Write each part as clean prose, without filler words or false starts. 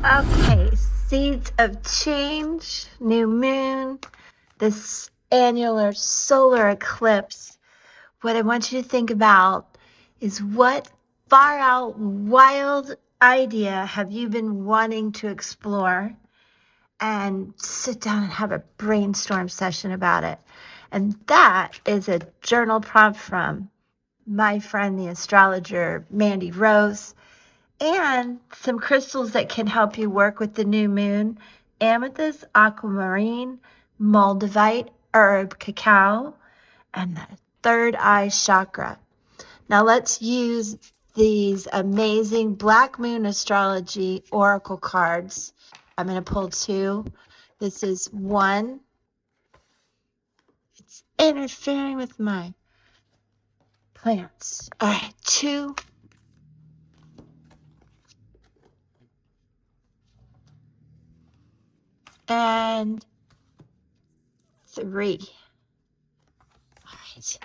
Okay, seeds of change, new moon, this annular solar eclipse. What I want you to think about is what far out, wild idea have you been wanting to explore, and sit down and have a brainstorm session about it. And that is a journal prompt from my friend, the astrologer, Mandy Rose, and some crystals that can help you work with the new moon: amethyst, aquamarine, moldavite, herb cacao, and the third eye chakra. Now let's use these amazing Black Moon Astrology Oracle cards. I'm going to pull two. This is one. It's interfering with my plants. All right, two. And three. All right.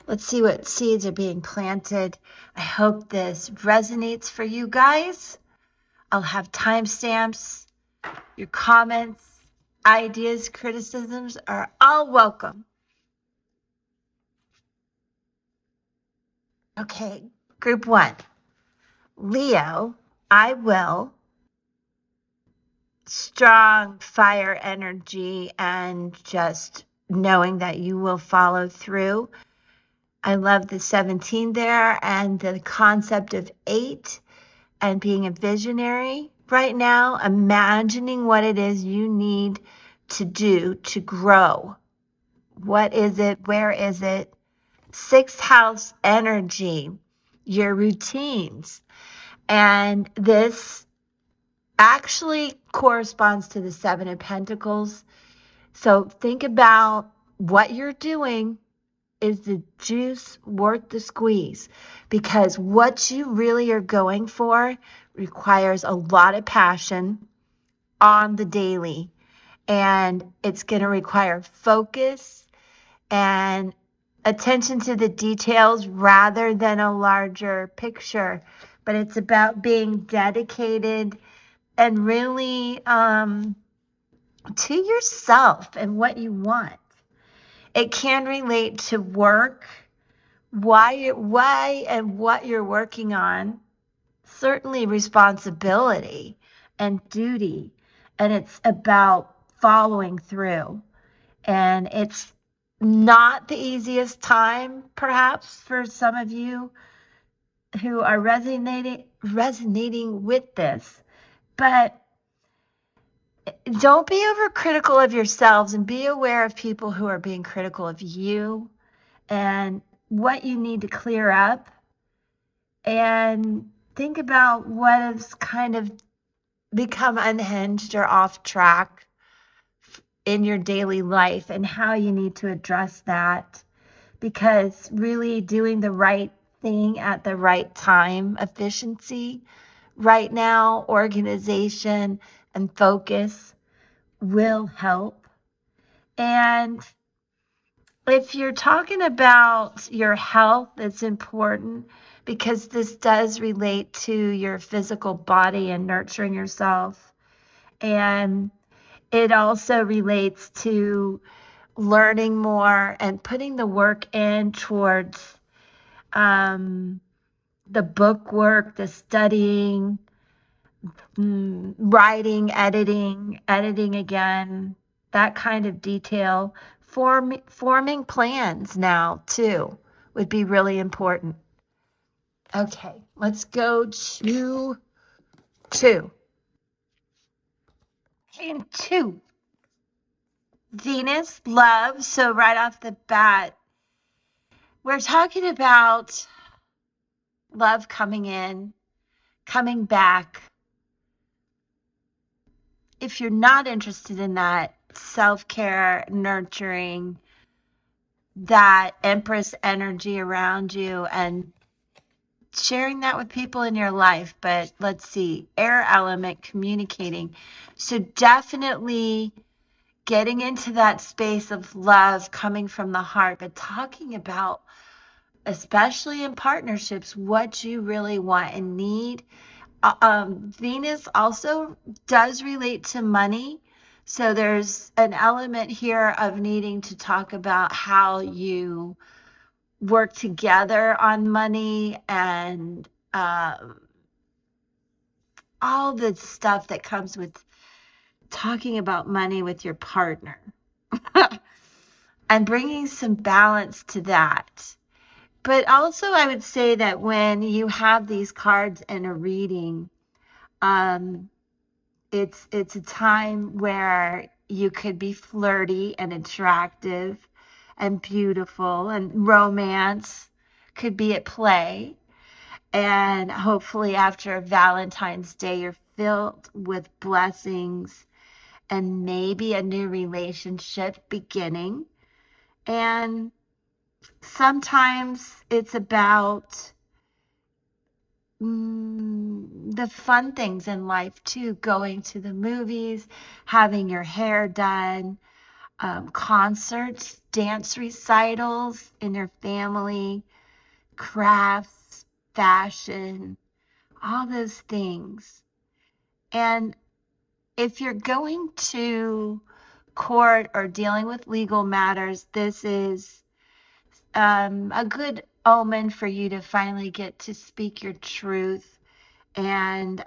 Let's see what seeds are being planted. I hope this resonates for you guys. I'll have timestamps. Your comments, ideas, criticisms are all welcome. Okay, group one. Leo, I will. Strong fire energy and just knowing that you will follow through. I love the 17 there and the concept of 8 and being a visionary right now, imagining what it is you need to do to grow. What is it? Where is it? 6th house energy, your routines. And this actually corresponds to the 7 of Pentacles. So think about what you're doing. Is the juice worth the squeeze? Because what you really are going for requires a lot of passion on the daily. And it's going to require focus and attention to the details rather than a larger picture. But it's about being dedicated and really to yourself and what you want. It can relate to work, why and what you're working on, certainly responsibility and duty, and it's about following through. And it's not the easiest time, perhaps, for some of you who are resonating with this, but don't be overcritical of yourselves and be aware of people who are being critical of you and what you need to clear up. And think about what has kind of become unhinged or off track in your daily life and how you need to address that. Because really doing the right thing at the right time, efficiency right now, organization and focus will help. And if you're talking about your health, it's important because this does relate to your physical body and nurturing yourself. And it also relates to learning more and putting the work in towards the book work, the studying, writing, editing again, that kind of detail. Forming plans now too would be really important. Okay, let's go to 2. And 2. Venus, love. So right off the bat, we're talking about love coming in, coming back. If you're not interested in that, self-care, nurturing, that Empress energy around you and sharing that with people in your life. But let's see, air element, communicating. So definitely getting into that space of love coming from the heart, but talking about, especially in partnerships, what you really want and need Venus also does relate to money. So there's an element here of needing to talk about how you work together on money and all the stuff that comes with talking about money with your partner and bringing some balance to that. But also, I would say that when you have these cards in a reading, it's a time where you could be flirty and attractive and beautiful, and romance could be at play. And hopefully after Valentine's Day, you're filled with blessings and maybe a new relationship beginning. And sometimes it's about the fun things in life too, going to the movies, having your hair done, concerts, dance recitals in your family, crafts, fashion, all those things. And if you're going to court or dealing with legal matters, this is a good omen for you to finally get to speak your truth and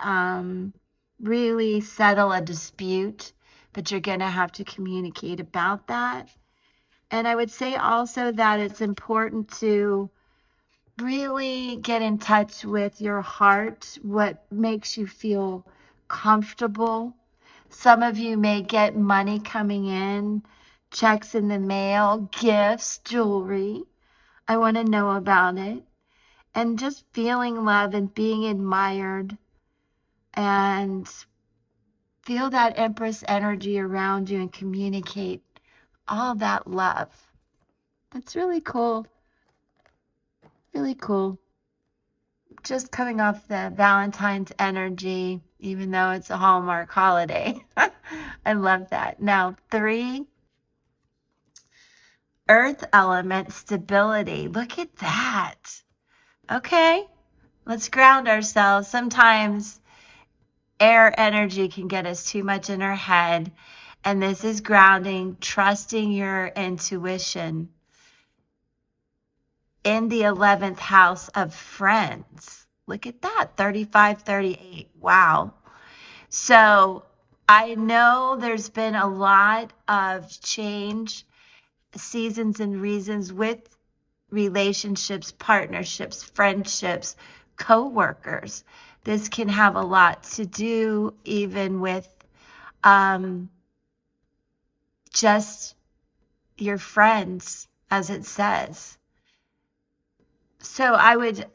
really settle a dispute, but you're going to have to communicate about that. And I would say also that it's important to really get in touch with your heart, what makes you feel comfortable. Some of you may get money coming in, checks in the mail, gifts, jewelry. I want to know about it. And just feeling love and being admired, and feel that Empress energy around you and communicate all that love. That's really cool. Really cool. Just coming off the Valentine's energy, even though it's a Hallmark holiday. I love that. Now, 3, earth element stability. Look at that. Okay, let's ground ourselves. Sometimes air energy can get us too much in our head, and this is grounding, trusting your intuition. In the 11th house of friends. Look at that, 35, 38. Wow. So I know there's been a lot of change, seasons and reasons with relationships, partnerships, friendships, co-workers. This can have a lot to do even with just your friends, as it says. So I would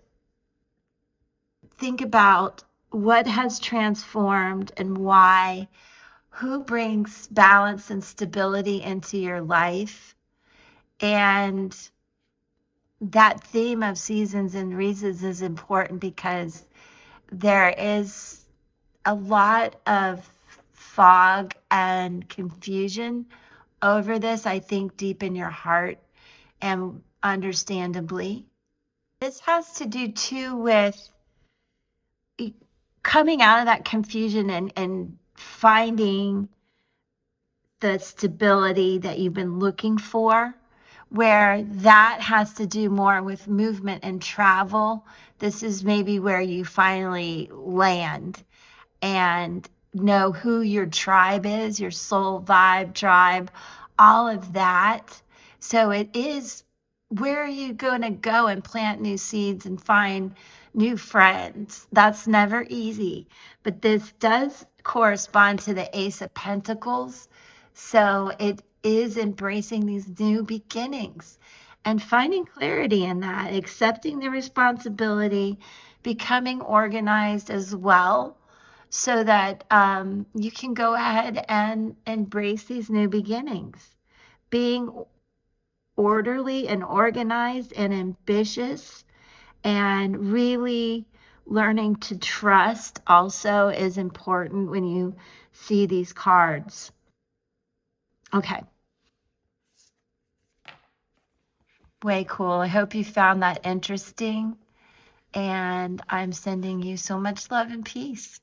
think about what has transformed and why, who brings balance and stability into your life. And that theme of seasons and reasons is important because there is a lot of fog and confusion over this, I think, deep in your heart, and understandably. This has to do too with coming out of that confusion and finding the stability that you've been looking for, where that has to do more with movement and travel. This is maybe where you finally land and know who your tribe is, your soul vibe tribe, all of that. So it is, where are you going to go and plant new seeds and find new friends? That's never easy. But this does correspond to the Ace of Pentacles. So it is embracing these new beginnings and finding clarity in that, accepting the responsibility, becoming organized as well, so that you can go ahead and embrace these new beginnings. Being orderly and organized and ambitious, and really learning to trust also is important when you see these cards. Okay. Way cool. I hope you found that interesting. And I'm sending you so much love and peace.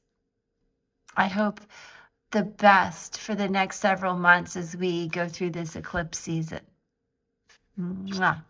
I hope the best for the next several months as we go through this eclipse season. Mwah.